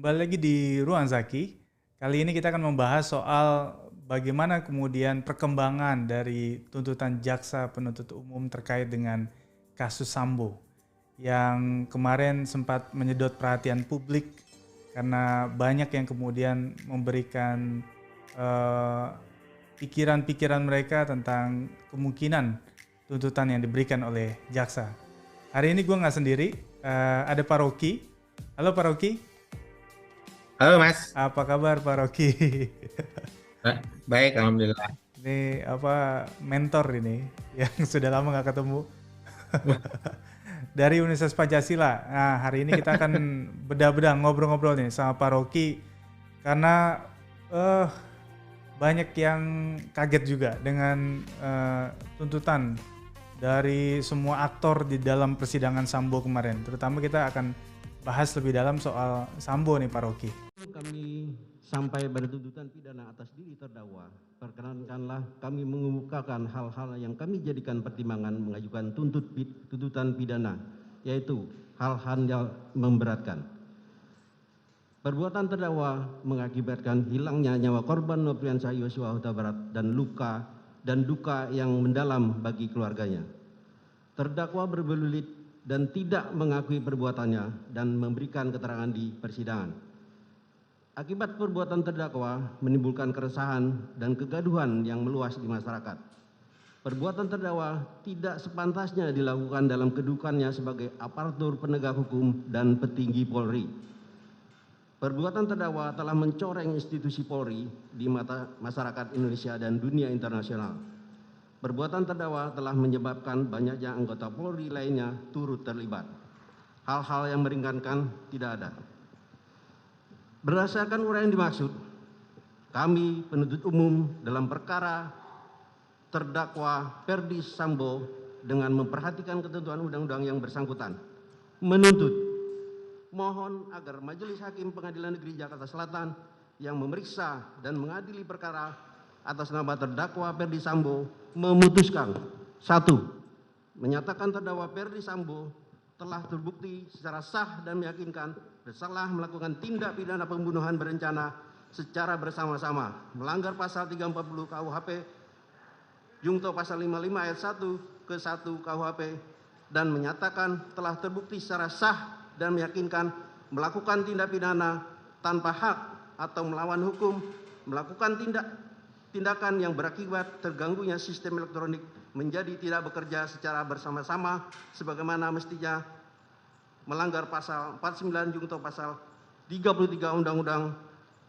Kembali lagi di Ruang Zaki. Kali ini kita akan membahas soal bagaimana kemudian perkembangan dari tuntutan jaksa penuntut umum terkait dengan kasus Sambo yang kemarin sempat menyedot perhatian publik karena banyak yang kemudian memberikan eh, pikiran-pikiran mereka tentang kemungkinan tuntutan yang diberikan oleh jaksa. Hari ini gue nggak sendiri, ada Pak Rocky. Halo Pak Rocky. Halo Mas. Apa kabar Pak Rocky? Baik, Alhamdulillah. Ini apa mentor ini yang sudah lama nggak ketemu dari Universitas Pancasila. Nah, hari ini kita akan bedah-bedah ngobrol-ngobrol nih sama Pak Rocky karena eh banyak yang kaget juga dengan tuntutan dari semua aktor di dalam persidangan Sambo kemarin. Terutama kita akan bahas lebih dalam soal Sambo nih Pak Rocky. Kami sampai pada tuntutan pidana atas diri terdakwa, perkenankanlah kami mengemukakan hal-hal yang kami jadikan pertimbangan mengajukan tuntutan pidana, yaitu hal-hal yang memberatkan. Perbuatan terdakwa mengakibatkan hilangnya nyawa korban Nofriansah Yosua Huta Barat dan luka dan duka yang mendalam bagi keluarganya. Terdakwa berbelulit dan tidak mengakui perbuatannya dan memberikan keterangan di persidangan. Akibat perbuatan terdakwa menimbulkan keresahan dan kegaduhan yang meluas di masyarakat. Perbuatan terdakwa tidak sepantasnya dilakukan dalam kedudukannya sebagai aparatur penegak hukum dan petinggi Polri. Perbuatan terdakwa telah mencoreng institusi Polri di mata masyarakat Indonesia dan dunia internasional. Perbuatan terdakwa telah menyebabkan banyaknya anggota Polri lainnya turut terlibat. Hal-hal yang meringankan tidak ada. Berdasarkan uraian dimaksud, kami penuntut umum dalam perkara terdakwa Ferdi Sambo dengan memperhatikan ketentuan undang-undang yang bersangkutan menuntut mohon agar Majelis Hakim Pengadilan Negeri Jakarta Selatan yang memeriksa dan mengadili perkara atas nama terdakwa Ferdi Sambo memutuskan: 1. Menyatakan terdakwa Ferdi Sambo telah terbukti secara sah dan meyakinkan bersalah melakukan tindak pidana pembunuhan berencana secara bersama-sama melanggar pasal 340 KUHP Jungto pasal 55 ayat 1 ke 1 KUHP dan menyatakan telah terbukti secara sah dan meyakinkan melakukan tindak pidana tanpa hak atau melawan hukum, melakukan tindakan yang berakibat terganggunya sistem elektronik menjadi tidak bekerja secara bersama-sama sebagaimana mestinya, melanggar pasal 49 Jungto pasal 33 Undang-Undang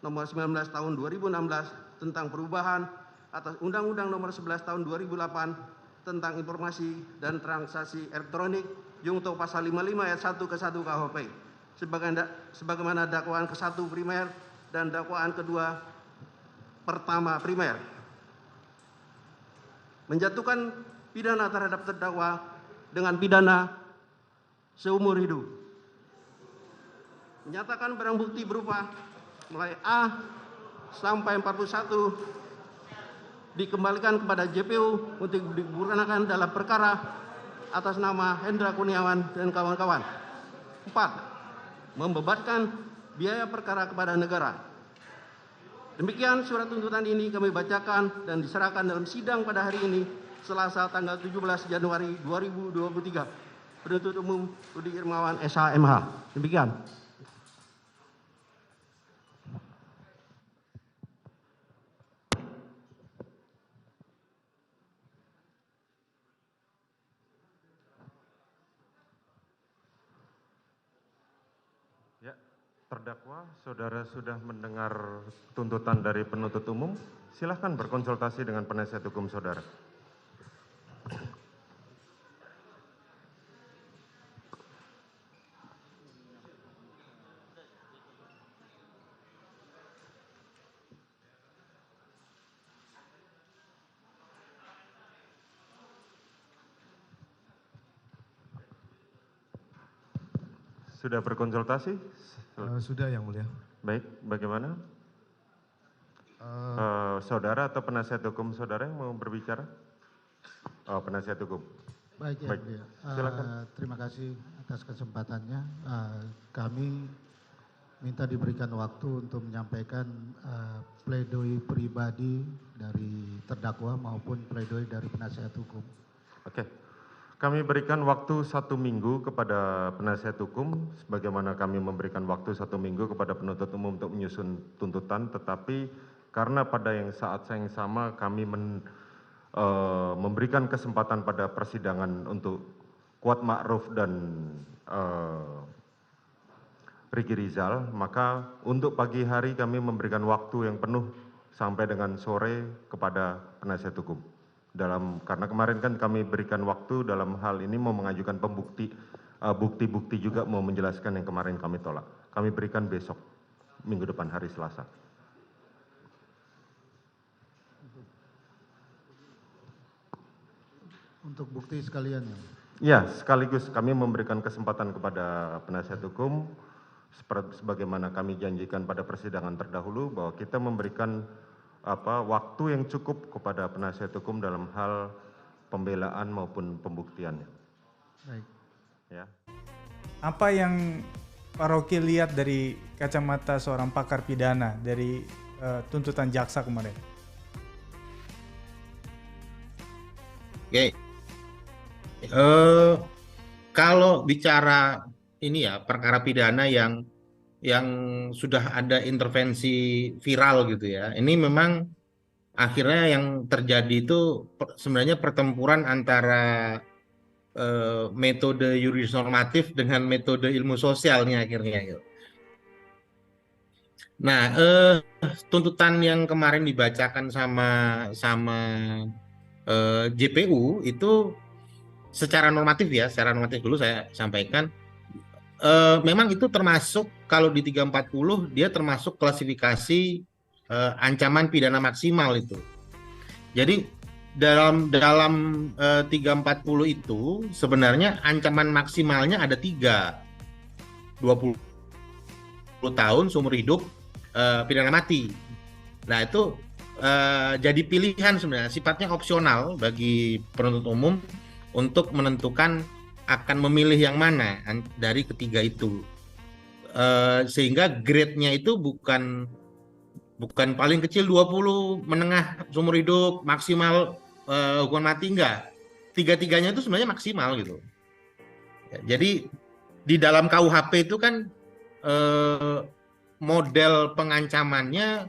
nomor 19 tahun 2016 tentang perubahan atas Undang-Undang nomor 11 tahun 2008 tentang informasi dan transaksi elektronik Jungto pasal 55 ayat 1 ke 1 KUHP sebagaimana dakwaan ke-1 primer dan dakwaan kedua pertama primer. Menjatuhkan pidana terhadap terdakwa dengan pidana seumur hidup. Menyatakan barang bukti berupa mulai A sampai 41 dikembalikan kepada JPU untuk digunakan dalam perkara atas nama Hendra Kurniawan dan kawan-kawan. 4. Membebankan biaya perkara kepada negara. Demikian surat tuntutan ini kami bacakan dan diserahkan dalam sidang pada hari ini, Selasa tanggal 17 Januari 2023. Penuntut umum Rudi Irmawan SH.MH. Demikian. Ya, terdakwa, saudara sudah mendengar tuntutan dari penuntut umum. Silahkan berkonsultasi dengan penasihat hukum saudara. Sudah berkonsultasi? Sudah yang mulia. Baik, bagaimana? Saudara atau penasihat hukum saudara yang mau berbicara? Oh, penasihat hukum. Baik ya Baik, mulia. silakan. Terima kasih atas kesempatannya. Kami minta diberikan waktu untuk menyampaikan pledoi pribadi dari terdakwa maupun pledoi dari penasihat hukum. Oke. Kami berikan waktu 1 minggu kepada penasihat hukum, sebagaimana kami memberikan waktu 1 minggu kepada penuntut umum untuk menyusun tuntutan, tetapi karena pada saat yang sama kami memberikan kesempatan pada persidangan untuk Kuat Ma'ruf dan Riki Rizal, maka untuk pagi hari kami memberikan waktu yang penuh sampai dengan sore kepada penasihat hukum. Karena kemarin kan kami berikan waktu dalam hal ini mau mengajukan bukti-bukti juga mau menjelaskan yang kemarin kami tolak. Kami berikan besok, minggu depan hari Selasa. Untuk bukti sekalian ya? Ya, sekaligus kami memberikan kesempatan kepada penasihat hukum sebagaimana kami janjikan pada persidangan terdahulu bahwa kita memberikan waktu yang cukup kepada penasihat hukum dalam hal pembelaan maupun pembuktiannya. Baik. Ya. Apa yang Pak Rocky lihat dari kacamata seorang pakar pidana dari tuntutan jaksa kemarin? Oke. Kalau bicara ini ya perkara pidana yang sudah ada intervensi viral gitu ya, ini memang akhirnya yang terjadi itu sebenarnya pertempuran antara metode yuridis normatif dengan metode ilmu sosialnya akhirnya gitu. Nah, tuntutan yang kemarin dibacakan sama JPU itu secara normatif dulu saya sampaikan, memang itu termasuk kalau di 340 dia termasuk klasifikasi ancaman pidana maksimal itu. Jadi dalam 340 itu sebenarnya ancaman maksimalnya ada 3, 20 tahun seumur hidup, pidana mati. Nah itu jadi pilihan sebenarnya, sifatnya opsional bagi penuntut umum untuk menentukan akan memilih yang mana dari ketiga itu, sehingga grade-nya itu bukan paling kecil 20, menengah seumur hidup, maksimal hukuman mati, enggak. Tiga-tiganya itu sebenarnya maksimal gitu. Ya, jadi di dalam KUHP itu kan model pengancamannya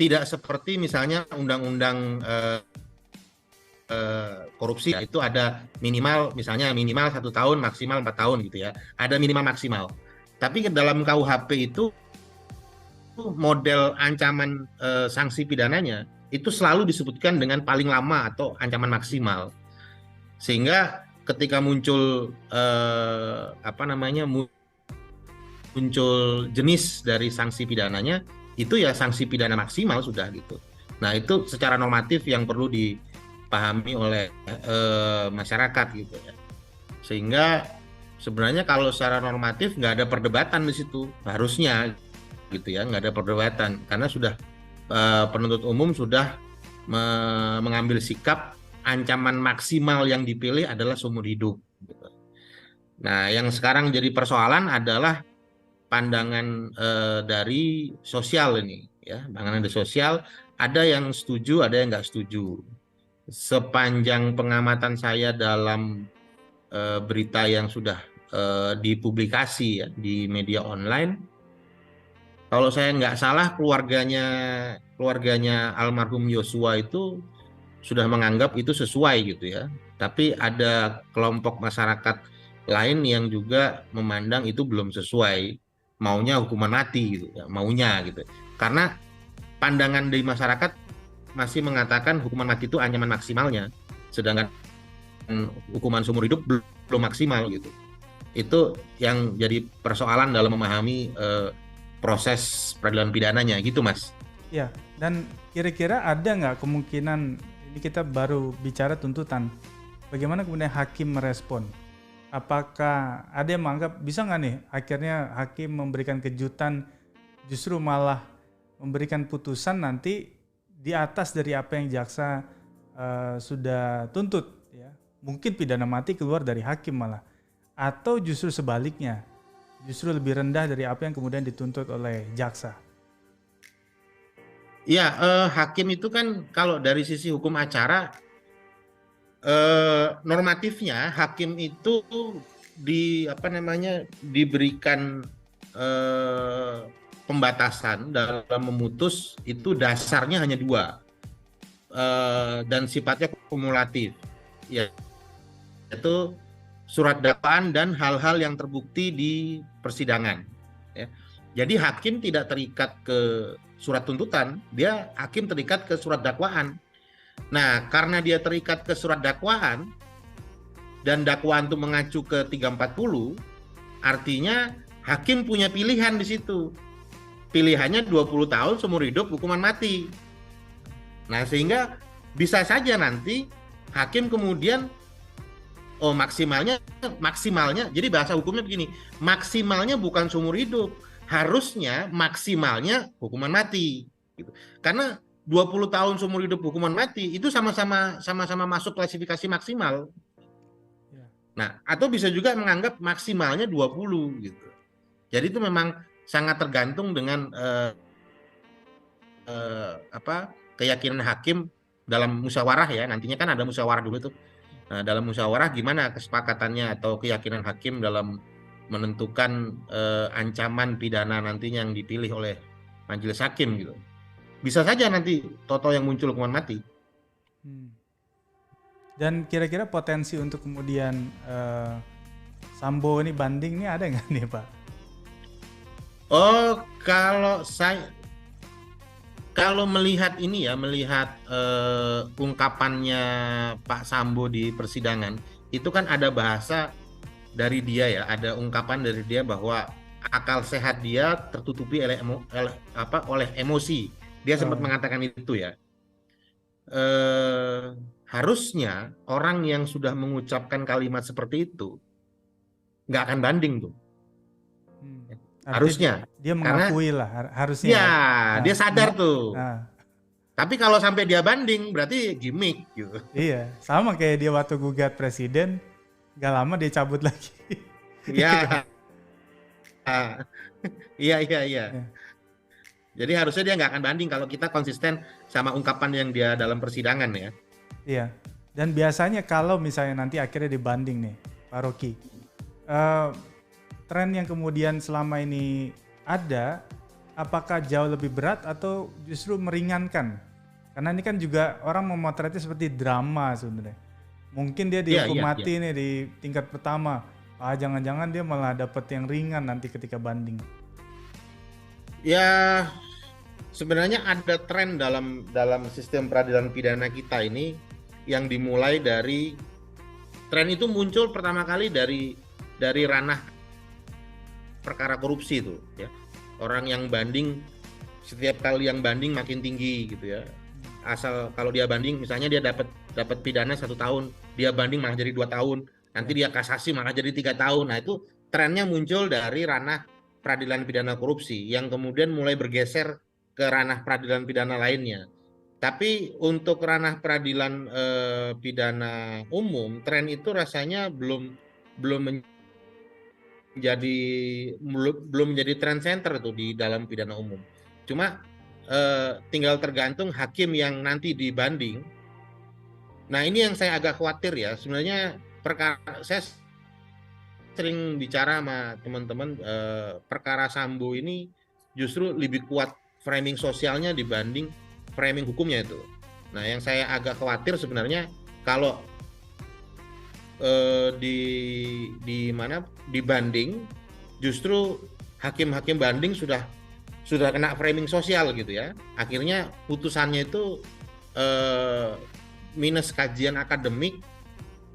tidak seperti misalnya undang-undang korupsi, itu ada minimal 1 tahun, maksimal 4 tahun gitu ya, ada minimal maksimal. Tapi dalam KUHP itu model ancaman sanksi pidananya itu selalu disebutkan dengan paling lama atau ancaman maksimal, sehingga ketika muncul muncul jenis dari sanksi pidananya itu ya sanksi pidana maksimal sudah gitu. Nah itu secara normatif yang perlu dipahami oleh masyarakat gitu ya, sehingga sebenarnya kalau secara normatif nggak ada perdebatan di situ harusnya gitu ya, nggak ada perdebatan karena sudah penuntut umum sudah mengambil sikap ancaman maksimal yang dipilih adalah seumur hidup gitu. Nah yang sekarang jadi persoalan adalah pandangan dari sosial ini ya, pandangan dari sosial, ada yang setuju, ada yang nggak setuju. Sepanjang pengamatan saya dalam berita yang sudah dipublikasi ya di media online, kalau saya nggak salah keluarganya almarhum Yosua itu sudah menganggap itu sesuai gitu ya. Tapi ada kelompok masyarakat lain yang juga memandang itu belum sesuai, maunya hukuman mati gitu ya, maunya gitu. Karena pandangan dari masyarakat masih mengatakan hukuman mati itu ancaman maksimalnya, sedangkan hukuman seumur hidup belum maksimal gitu. Itu yang jadi persoalan dalam memahami proses peradilan pidananya gitu Mas. Ya, dan kira-kira ada nggak kemungkinan, ini kita baru bicara tuntutan, bagaimana kemudian hakim merespon? Apakah ada yang menganggap bisa nggak nih akhirnya hakim memberikan kejutan, justru malah memberikan putusan nanti di atas dari apa yang jaksa sudah tuntut ya, mungkin pidana mati keluar dari hakim malah, atau justru sebaliknya justru lebih rendah dari apa yang kemudian dituntut oleh jaksa. Ya, hakim itu kan kalau dari sisi hukum acara, normatifnya hakim itu diberikan pembatasan dalam memutus itu dasarnya hanya 2, dan sifatnya kumulatif, yaitu surat dakwaan dan hal-hal yang terbukti di persidangan. Ya. Jadi hakim tidak terikat ke surat tuntutan, hakim terikat ke surat dakwaan. Nah, karena dia terikat ke surat dakwaan dan dakwaan itu mengacu ke 340, artinya hakim punya pilihan di situ. Pilihannya 20 tahun seumur hidup hukuman mati. Nah, sehingga bisa saja nanti hakim kemudian maksimalnya, jadi bahasa hukumnya begini, maksimalnya bukan seumur hidup, harusnya maksimalnya hukuman mati. Gitu. Karena 20 tahun seumur hidup hukuman mati itu sama-sama masuk klasifikasi maksimal. Nah, atau bisa juga menganggap maksimalnya 20 gitu. Jadi itu memang sangat tergantung dengan keyakinan hakim dalam musyawarah ya. Nantinya kan ada musyawarah dulu tuh. Nah, dalam musyawarah gimana kesepakatannya atau keyakinan hakim dalam menentukan ancaman pidana nantinya yang dipilih oleh majelis hakim gitu. Bisa saja nanti toto yang muncul hukuman mati. Dan kira-kira potensi untuk kemudian Sambo ini banding ini ada nggak nih Pak? Oh, kalau melihat ini ya, melihat ungkapannya Pak Sambo di persidangan, itu kan ada bahasa dari dia ya, ada ungkapan dari dia bahwa akal sehat dia tertutupi oleh emosi. Dia sempat mengatakan itu ya. Harusnya orang yang sudah mengucapkan kalimat seperti itu nggak akan banding tuh. Harusnya dia mengakui lah harusnya. Ya, dia sadar tuh. Tapi kalau sampai dia banding berarti gimmick gitu. Iya, sama kayak dia waktu gugat presiden, gak lama dia cabut lagi. Iya. Iya. Jadi harusnya dia nggak akan banding kalau kita konsisten sama ungkapan yang dia dalam persidangan ya. Iya. Dan biasanya kalau misalnya nanti akhirnya dibanding nih, Pak Rocky, tren yang kemudian selama ini ada, apakah jauh lebih berat atau justru meringankan? Karena ini kan juga orang memotretnya seperti drama sebenarnya. Mungkin dia dihukum mati nih di tingkat pertama. Jangan-jangan dia malah dapat yang ringan nanti ketika banding. Ya, sebenarnya ada tren dalam sistem peradilan pidana kita ini yang dimulai dari tren itu muncul pertama kali dari ranah perkara korupsi itu ya. Orang yang banding, setiap kali yang banding makin tinggi gitu ya. Asal kalau dia banding misalnya dia dapat pidana 1 tahun, dia banding malah jadi 2 tahun, nanti dia kasasi malah jadi 3 tahun. Nah, itu trennya muncul dari ranah peradilan pidana korupsi yang kemudian mulai bergeser ke ranah peradilan pidana lainnya. Tapi untuk ranah peradilan pidana umum, tren itu rasanya belum menjadi trend center tuh di dalam pidana umum. Cuma tinggal tergantung hakim yang nanti dibanding. Nah, ini yang saya agak khawatir ya. Sebenarnya saya sering bicara sama teman-teman, perkara Sambo ini justru lebih kuat framing sosialnya dibanding framing hukumnya itu. Nah, yang saya agak khawatir sebenarnya kalau dibanding justru hakim-hakim banding sudah kena framing sosial gitu ya. Akhirnya putusannya itu minus kajian akademik,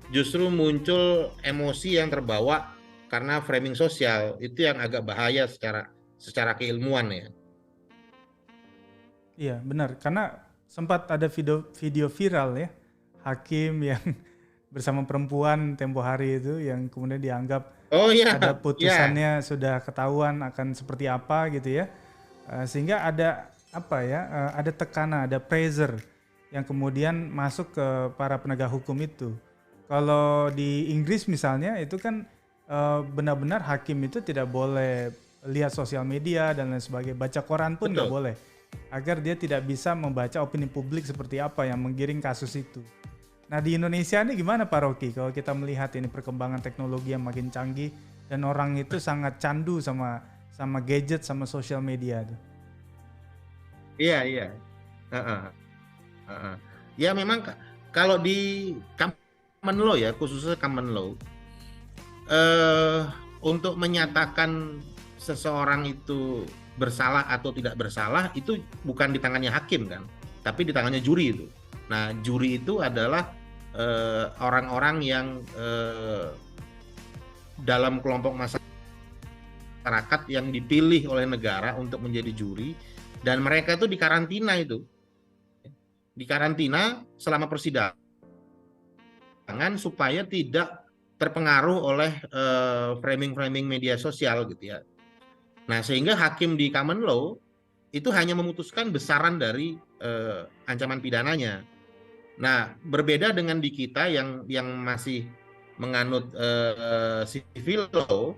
justru muncul emosi yang terbawa karena framing sosial. Itu yang agak bahaya secara keilmuan ya. Iya benar, karena sempat ada video viral ya, hakim yang bersama perempuan tempo hari itu yang kemudian dianggap ada putusannya sudah ketahuan akan seperti apa gitu ya, sehingga ada ada tekanan, ada pressure yang kemudian masuk ke para penegak hukum itu. Kalau di Inggris misalnya itu kan benar-benar hakim itu tidak boleh lihat sosial media dan lain sebagainya, baca koran pun nggak Betul. boleh, agar dia tidak bisa membaca opini publik seperti apa yang menggiring kasus itu. Nah di Indonesia ini gimana Pak Rocky kalau kita melihat ini perkembangan teknologi yang makin canggih dan orang itu sangat candu sama gadget sama sosial media tuh. Iya, iya. Heeh, heeh. Ya memang kalau di common law ya, khususnya common law, untuk menyatakan seseorang itu bersalah atau tidak bersalah itu bukan di tangannya hakim kan, tapi di tangannya juri itu. Nah, juri itu adalah orang-orang yang dalam kelompok masyarakat yang dipilih oleh negara untuk menjadi juri, dan mereka itu dikarantina selama persidangan supaya tidak terpengaruh oleh framing-framing media sosial gitu ya. Nah, sehingga hakim di common law itu hanya memutuskan besaran dari ancaman pidananya. Nah, berbeda dengan di kita yang masih menganut civil law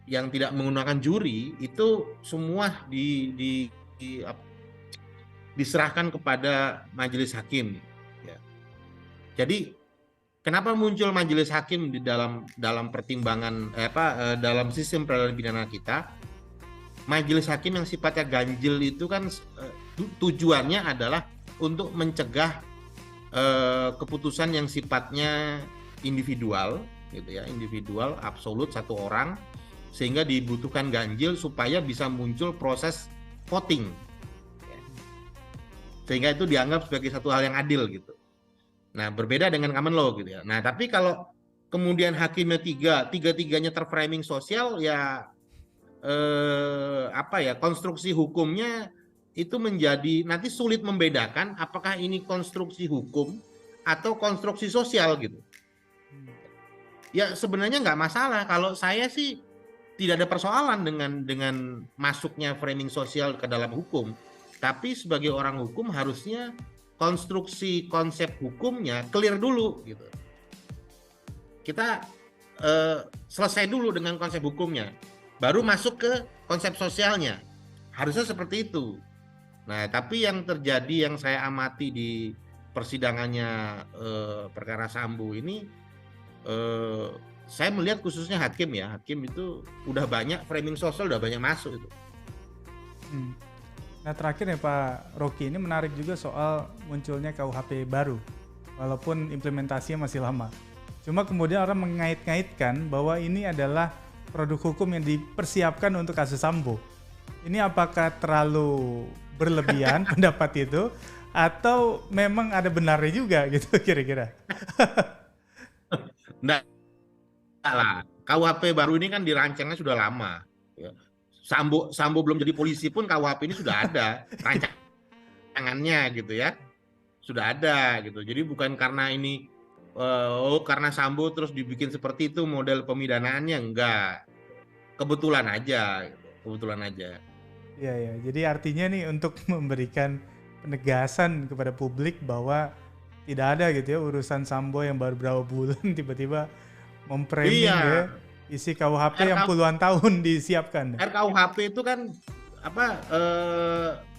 yang tidak menggunakan juri, itu semua diserahkan kepada majelis hakim. Ya. Jadi kenapa muncul majelis hakim di dalam pertimbangan dalam sistem peradilan pidana kita? Majelis hakim yang sifatnya ganjil itu kan tujuannya adalah untuk mencegah keputusan yang sifatnya individual, gitu ya, individual, absolut satu orang, sehingga dibutuhkan ganjil supaya bisa muncul proses voting, sehingga itu dianggap sebagai satu hal yang adil gitu. Nah, berbeda dengan common law gitu ya. Nah, tapi kalau kemudian hakimnya tiga-tiganya terframing sosial, ya konstruksi hukumnya itu menjadi nanti sulit membedakan apakah ini konstruksi hukum atau konstruksi sosial gitu. Ya sebenarnya nggak masalah, kalau saya sih tidak ada persoalan dengan masuknya framing sosial ke dalam hukum, tapi sebagai orang hukum harusnya konstruksi konsep hukumnya clear dulu gitu. Kita selesai dulu dengan konsep hukumnya, baru masuk ke konsep sosialnya. Harusnya seperti itu. Nah, tapi yang terjadi yang saya amati di persidangannya perkara Sambo ini, saya melihat khususnya hakim itu udah banyak framing sosial, udah banyak masuk itu. Nah terakhir ya Pak Rocky, ini menarik juga soal munculnya KUHP baru, walaupun implementasinya masih lama. Cuma kemudian orang mengait-ngaitkan bahwa ini adalah produk hukum yang dipersiapkan untuk kasus Sambo. Ini apakah terlalu berlebihan pendapat itu, atau memang ada benarnya juga gitu kira-kira? Enggak lah, KUHP baru ini kan dirancangnya sudah lama. Ya. Sambo belum jadi polisi pun KUHP ini sudah ada rancangannya gitu ya, sudah ada gitu. Jadi bukan karena ini karena Sambo terus dibikin seperti itu model pemidanaannya, enggak. Kebetulan aja. Iya ya. Jadi artinya nih untuk memberikan penegasan kepada publik bahwa tidak ada gitu ya urusan Sambo yang baru berapa bulan tiba-tiba memframing ya isi KUHP yang puluhan tahun disiapkan. RKUHP itu kan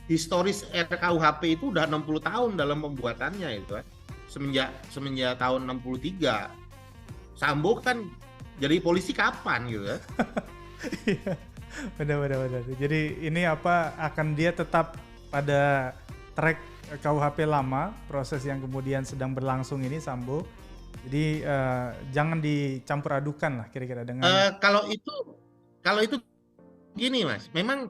historis RKUHP itu udah 60 tahun dalam pembuatannya itu kan. Semenjak tahun 63. Sambo kan jadi polisi kapan gitu kan? Benar. Jadi ini akan dia tetap pada track KUHP lama, proses yang kemudian sedang berlangsung ini Sambo. Jadi jangan dicampur adukan lah kira-kira dengan. Kalau itu gini Mas, memang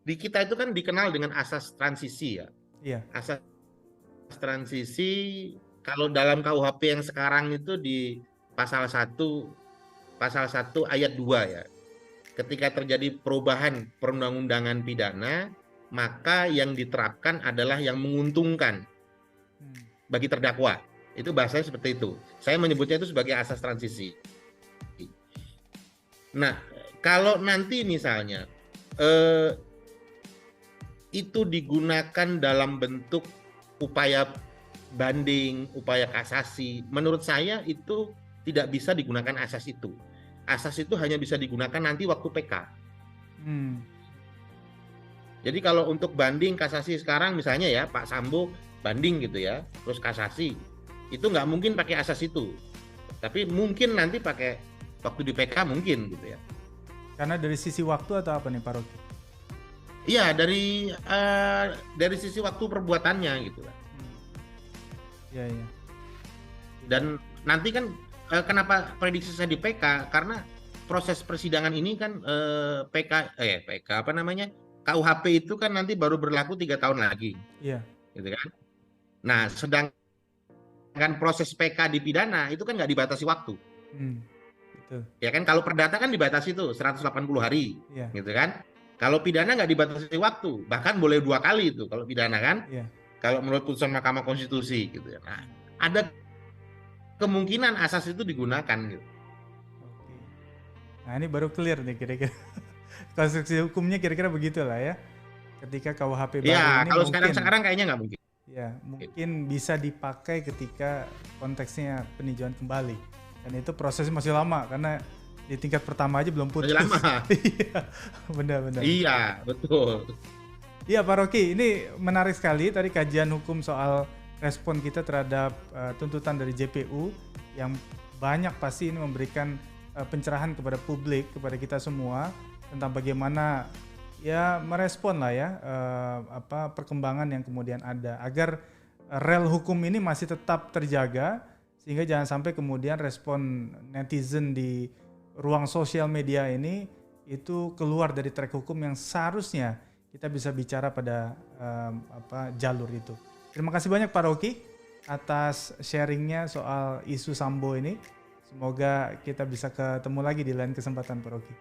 di kita itu kan dikenal dengan asas transisi ya. Iya. Asas transisi kalau dalam KUHP yang sekarang itu di pasal 1 ayat 2 ya. Ketika terjadi perubahan perundang-undangan pidana, maka yang diterapkan adalah yang menguntungkan bagi terdakwa. Itu bahasanya seperti itu. Saya menyebutnya itu sebagai asas transisi. Nah, kalau nanti misalnya itu digunakan dalam bentuk upaya banding, upaya kasasi, menurut saya itu tidak bisa digunakan asas itu. Asas itu hanya bisa digunakan nanti waktu PK. Jadi kalau untuk banding kasasi sekarang misalnya ya Pak Sambo banding gitu ya, terus kasasi, itu nggak mungkin pakai asas itu. Tapi mungkin nanti pakai waktu di PK mungkin gitu ya. Karena dari sisi waktu atau apa nih Pak Rocky? Iya, dari sisi waktu perbuatannya gitu kan. Iya, iya. Dan nanti kan kenapa prediksi saya di PK? Karena proses persidangan ini kan PK apa namanya? KUHP itu kan nanti baru berlaku 3 tahun lagi. Iya. Gitu kan. Nah, sedangkan proses PK di pidana itu kan nggak dibatasi waktu. Betul. Ya kan, kalau perdata kan dibatasi tuh 180 hari. Iya. Gitu kan. Kalau pidana nggak dibatasi waktu, bahkan boleh 2 kali itu kalau pidana kan. Iya. Kalau menurut putusan Mahkamah Konstitusi gitu ya. Nah, ada kemungkinan asas itu digunakan gitu. Oke. Nah, ini baru clear nih kira-kira. Konstruksi hukumnya kira-kira begitulah ya. Ketika KUHP baru Ya, ini kalau mungkin sekarang kayaknya nggak mungkin. ya, mungkin bisa dipakai ketika konteksnya peninjauan kembali. Dan itu prosesnya masih lama karena di tingkat pertama aja belum putus. Masih lama. Iya, benar-benar. Iya, betul. Iya Pak Rocky, ini menarik sekali tadi kajian hukum soal respon kita terhadap tuntutan dari JPU yang banyak pasti ini memberikan pencerahan kepada publik, kepada kita semua tentang bagaimana ya merespon lah ya perkembangan yang kemudian ada agar rel hukum ini masih tetap terjaga sehingga jangan sampai kemudian respon netizen di ruang sosial media ini itu keluar dari track hukum yang seharusnya kita bisa bicara pada jalur itu. Terima kasih banyak Pak Rocky atas sharingnya soal isu Sambo ini. Semoga kita bisa ketemu lagi di lain kesempatan Pak Rocky.